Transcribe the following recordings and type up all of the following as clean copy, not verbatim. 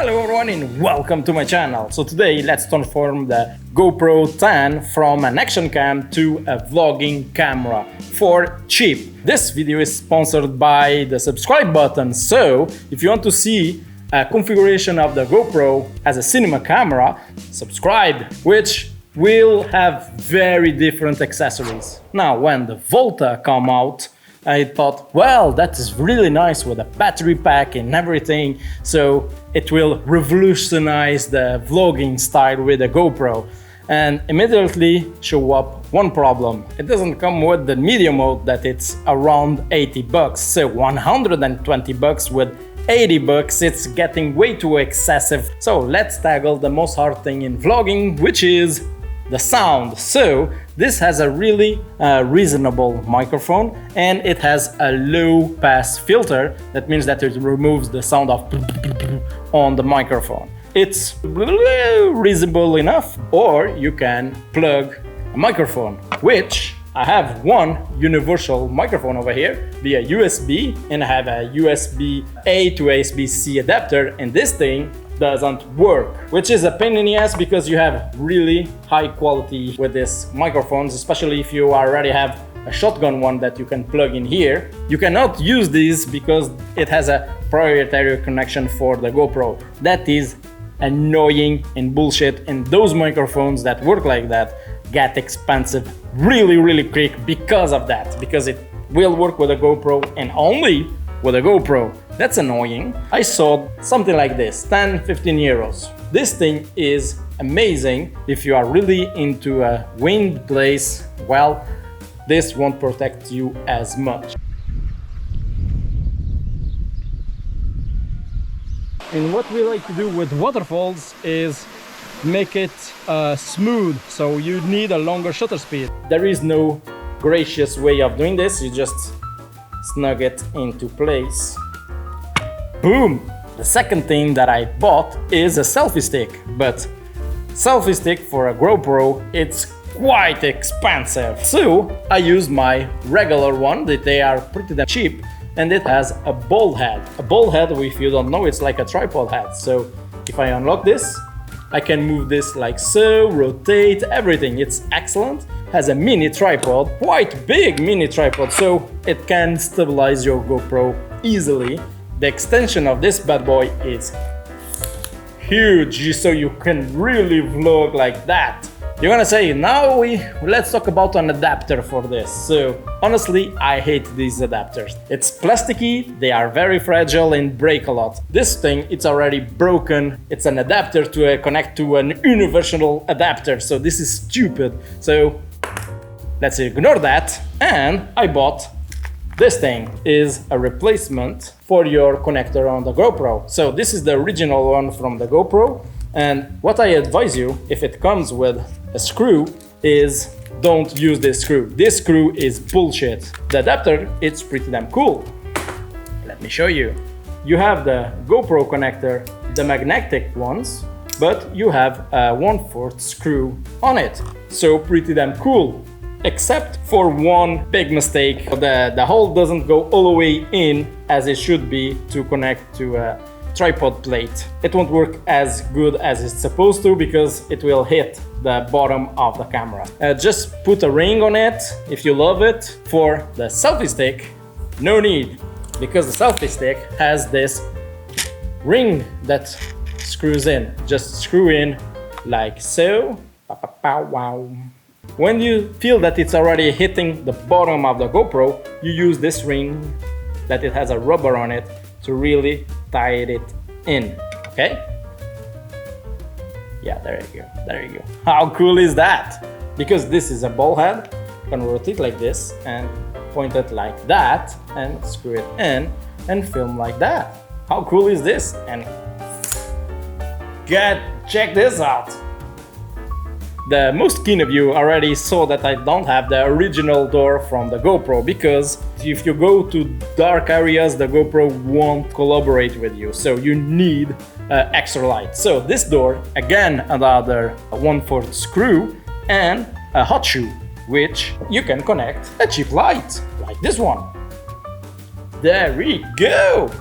Hello everyone and welcome to my channel. So today let's transform the GoPro 10 from an action cam to a vlogging camera for cheap. This video is sponsored by the subscribe button, so if you want to see a configuration of the GoPro as a cinema camera, subscribe, which will have very different accessories. Now when the Volta come out, I thought, well, that is really nice with a battery pack and everything, so it will revolutionize the vlogging style with the GoPro. And immediately show up one problem. It doesn't come with the media mode that it's around 80 bucks. So 120 bucks with 80 bucks, it's getting way too excessive. So let's tackle the most hard thing in vlogging, which is the sound. So this has a really reasonable microphone and it has a low pass filter. That means that it removes the sound of on the microphone. It's reasonable enough, or you can plug a microphone, which I have one universal microphone over here via USB, and I have a USB-A to USB-C adapter, and this thing doesn't work, which is a pain in the ass because you have really high quality with these microphones, especially if you already have a shotgun one that you can plug in here. You cannot use this because it has a proprietary connection for the GoPro. That is annoying and bullshit, and those microphones that work like that get expensive really quick because of that, because it will work with a GoPro and only with a GoPro. That's annoying. I saw something like this, 10-15 euros. This thing is amazing if you are really into a wind place. Well, this won't protect you as much. And what we like to do with waterfalls is make it smooth, so you need a longer shutter speed. There is no gracious way of doing this. You just snug it into place. Boom! The second thing that I bought is a selfie stick, but selfie stick for a GoPro, it's quite expensive. So I use my regular one, that they are pretty damn cheap, and it has a ball head. A ball head, if you don't know, it's like a tripod head. So if I unlock this, I can move this like so, rotate, everything. It's excellent. Has a mini tripod, quite big mini tripod, so it can stabilize your GoPro easily. The extension of this bad boy is huge, so you can really vlog like that. You're gonna say, now let's talk about an adapter for this. So honestly, I hate these adapters. It's plasticky, they are very fragile and break a lot. This thing, it's already broken. It's an adapter to connect to an universal adapter, so this is stupid. So let's ignore that, and I bought this thing. Is a replacement for your connector on the GoPro. So this is the original one from the GoPro, and what I advise you, if it comes with a screw, is don't use this screw. This screw is bullshit. The adapter, it's pretty damn cool. Let me show you. You have the GoPro connector, the magnetic ones, but you have a 1/4 screw on it. So pretty damn cool. Except for one big mistake. The hole doesn't go all the way in as it should be to connect to a tripod plate. It won't work as good as it's supposed to because it will hit the bottom of the camera. Just put a ring on it if you love it. For the selfie stick, no need, because the selfie stick has this ring that screws in. Just screw in like so. Wow. When you feel that it's already hitting the bottom of the GoPro, you use this ring that it has a rubber on it to really tight it in, okay? Yeah, there you go. How cool is that? Because this is a ball head, you can rotate like this and point it like that and screw it in and film like that. How cool is this? And check this out. The most keen of you already saw that I don't have the original door from the GoPro, because if you go to dark areas, the GoPro won't collaborate with you, so you need extra light. So this door, again, another 1/4 screw and a hot shoe, which you can connect a cheap light, like this one. There we go!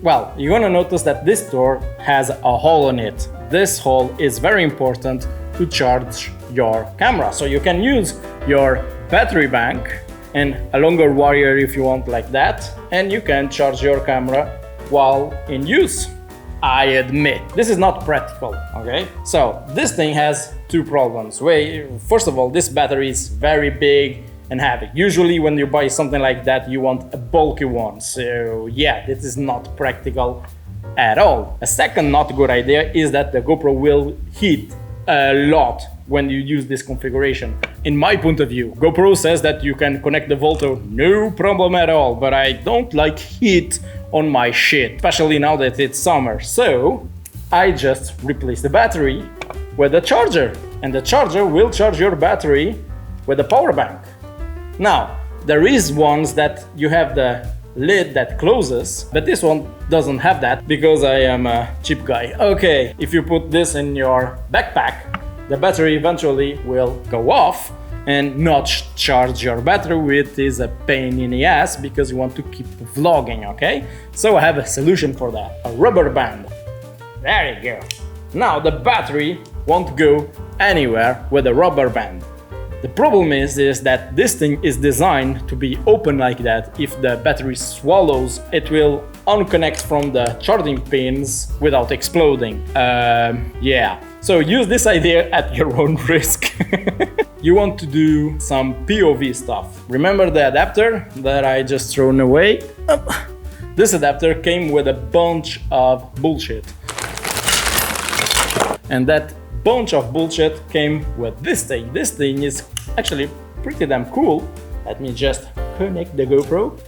Well, you're gonna notice that this door has a hole in it. This hole is very important to charge your camera. So you can use your battery bank and a longer wire if you want, like that, and you can charge your camera while in use. I admit, this is not practical, okay? So this thing has two problems. First of all, this battery is very big and heavy. Usually when you buy something like that, you want a bulky one. So yeah, this is not practical at all. A second not good idea is that the GoPro will heat a lot when you use this configuration. In my point of view, GoPro says that you can connect the Volta, no problem at all, but I don't like heat on my shit, especially now that it's summer. So I just replace the battery with a charger, and the charger will charge your battery with a power bank. Now, there is ones that you have the lid that closes, but this one doesn't have that because I am a cheap guy. Okay, if you put this in your backpack, the battery eventually will go off, and not charge your battery, which is a pain in the ass because you want to keep vlogging, okay? So I have a solution for that, a rubber band. There you go. Now the battery won't go anywhere with a rubber band. The problem is that this thing is designed to be open like that. If the battery swallows, it will unconnect from the charging pins without exploding. Yeah. So use this idea at your own risk. You want to do some POV stuff. Remember the adapter that I just thrown away? This adapter came with a bunch of bullshit. And that bunch of bullshit came with this thing. This thing is actually pretty damn cool. Let me just connect the GoPro.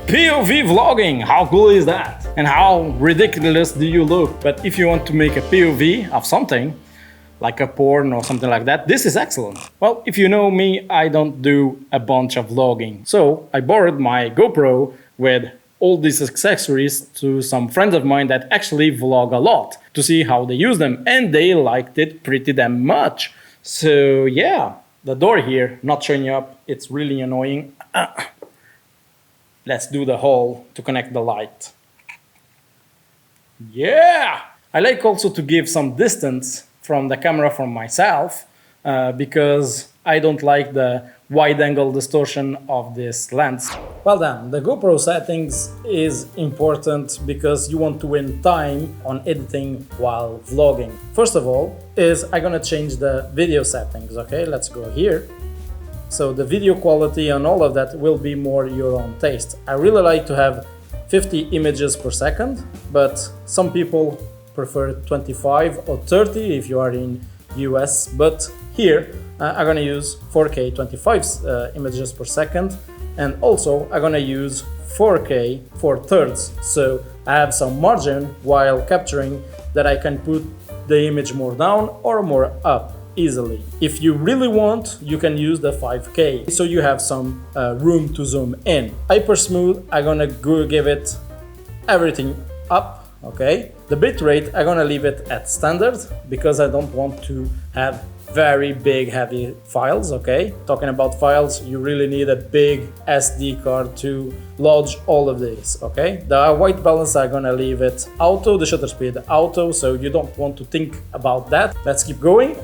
POV vlogging, how cool is that? And how ridiculous do you look? But if you want to make a POV of something, like a porn or something like that, this is excellent. Well, if you know me, I don't do a bunch of vlogging. So I borrowed my GoPro with all these accessories to some friends of mine that actually vlog a lot to see how they use them, and they liked it pretty damn much. So yeah, the door here not showing up, it's really annoying. Let's do the hole to connect the light. Yeah! I like also to give some distance from the camera from myself because I don't like the wide angle distortion of this lens. Well then, the GoPro settings is important because you want to win time on editing while vlogging. First of all, I'm gonna change the video settings, okay? Let's go here. So the video quality and all of that will be more your own taste. I really like to have 50 images per second, but some people prefer 25 or 30 if you are in US, but here I'm gonna use 4K 25 images per second, and also I'm gonna use 4K 4/3, so I have some margin while capturing that I can put the image more down or more up easily. If you really want, you can use the 5K, so you have some room to zoom in. Hyper smooth, I'm gonna give it everything up, okay? The bitrate, I'm gonna leave it at standard because I don't want to have very big heavy files, okay? Talking about files, you really need a big SD card to lodge all of this, okay? The white balance, I'm gonna leave it auto, the shutter speed auto, so you don't want to think about that. Let's keep going.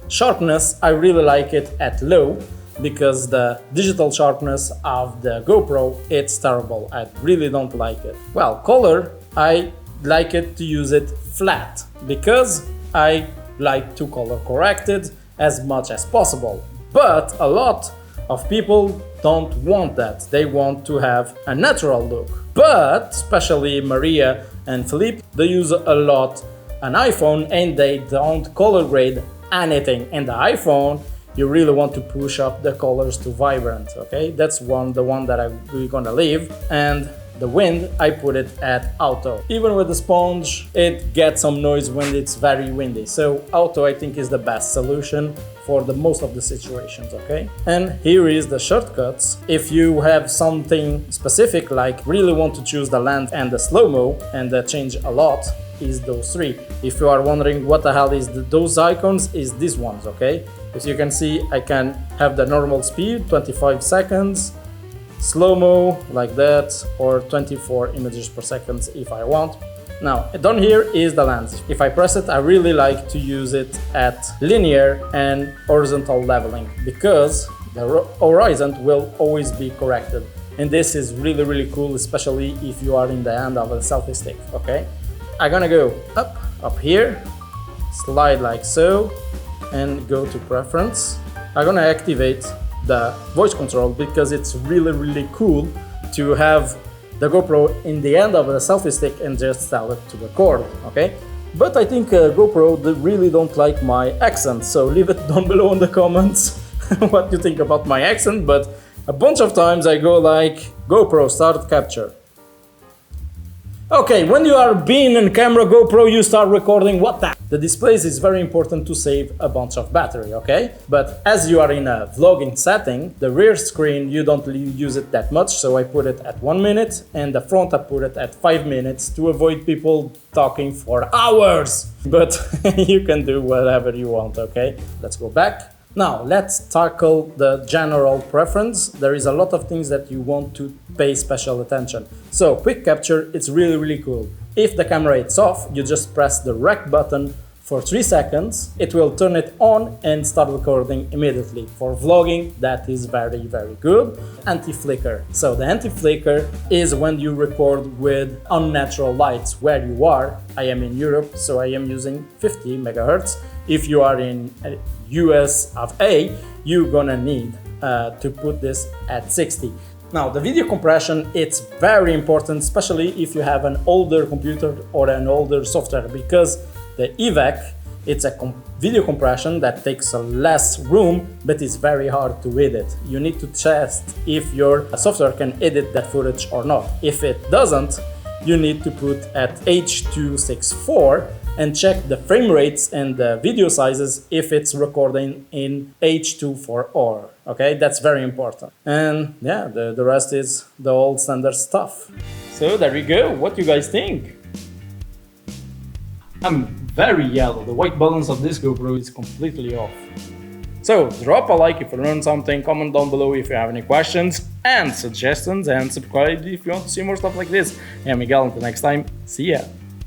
Sharpness, I really like it at low because the digital sharpness of the GoPro, it's terrible. I really don't like it. Well, color, I like it to use it flat because I like to color correct it as much as possible. But a lot of people don't want that. They want to have a natural look. But especially Maria and Philippe, they use a lot an iPhone and they don't color grade anything. In the iPhone, you really want to push up the colors to vibrant, okay? That's the one that we're gonna leave. And the wind, I put it at auto. Even with the sponge, it gets some noise when it's very windy. So auto, I think, is the best solution for the most of the situations, okay? And here is the shortcuts. If you have something specific, like really want to choose the lens and the slow-mo, and change a lot, is those three. If you are wondering what the hell is those icons, is these ones, okay? As you can see, I can have the normal speed, 25 seconds, slow-mo like that, or 24 images per second if I want. Now, down here is the lens. If I press it, I really like to use it at linear and horizontal leveling, because the horizon will always be corrected. And this is really, really cool, especially if you are in the hand of a selfie stick, okay? I'm gonna go up here, slide like so, and go to preference. I'm gonna activate the voice control because it's really, really cool to have the GoPro in the end of the selfie stick and just tell it to record, okay? But I think GoPro really don't like my accent, so leave it down below in the comments what you think about my accent, but a bunch of times I go like, GoPro, start capture. Okay, when you are being in camera GoPro, you start recording what the... The displays is very important to save a bunch of battery, okay? But as you are in a vlogging setting, the rear screen, you don't use it that much, so I put it at 1 minute, and the front I put it at 5 minutes to avoid people talking for hours. But you can do whatever you want, okay? Let's go back. Now, let's tackle the general preference. There is a lot of things that you want to pay special attention. So, quick capture, it's really, really cool. If the camera is off, you just press the rec button for 3 seconds. It will turn it on and start recording immediately. For vlogging, that is very, very good. Anti-flicker. So, the anti-flicker is when you record with unnatural lights where you are. I am in Europe, so I am using 50 megahertz. If you are in US of A, you're gonna need to put this at 60. Now, the video compression, it's very important, especially if you have an older computer or an older software, because the HEVC, it's a video compression that takes less room, but it's very hard to edit. You need to test if your software can edit that footage or not. If it doesn't, you need to put at H.264 and check the frame rates and the video sizes if it's recording in H.264, okay? That's very important. And yeah, the rest is the old standard stuff. So there we go, what do you guys think? I'm very yellow, the white balance of this GoPro is completely off. So drop a like if you learned something, comment down below if you have any questions and suggestions, and subscribe if you want to see more stuff like this. I'm Miguel, until next time, see ya!